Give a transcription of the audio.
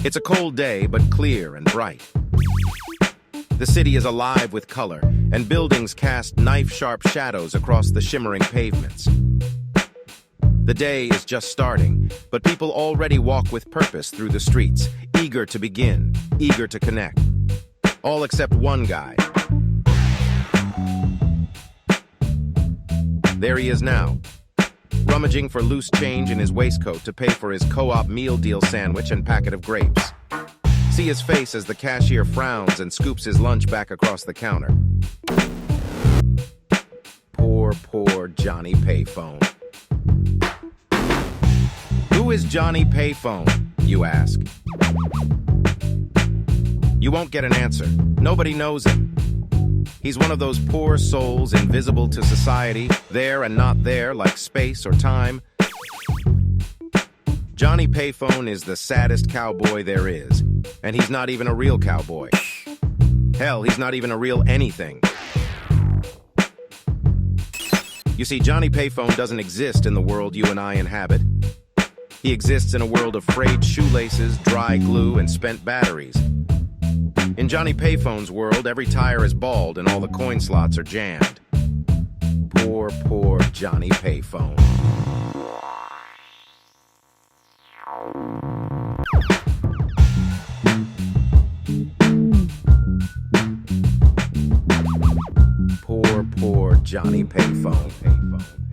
It's a cold day, but clear and bright. The city is alive with color, and buildings cast knife-sharp shadows across the shimmering pavements. The day is just starting, but people already walk with purpose through the streets, eager to begin, eager to connect. All except one guy. There he is now, rummaging for loose change in his waistcoat to pay for his co-op meal deal sandwich and packet of grapes. See his face as the cashier frowns and scoops his lunch back across the counter. Poor Johnny Payphone. Who is Johnny Payphone, you ask? You won't get an answer. Nobody knows him. He's one of those poor souls invisible to society, there and not there, like space or time. Johnny Payphone is the saddest cowboy there is, and he's not even a real cowboy. Hell, he's not even a real anything. You see, Johnny Payphone doesn't exist in the world you and I inhabit. He exists in a world of frayed shoelaces, dry glue, and spent batteries. In Johnny Payphone's world, every tire is bald and all the coin slots are jammed. Poor Johnny Payphone. Poor Johnny Payphone.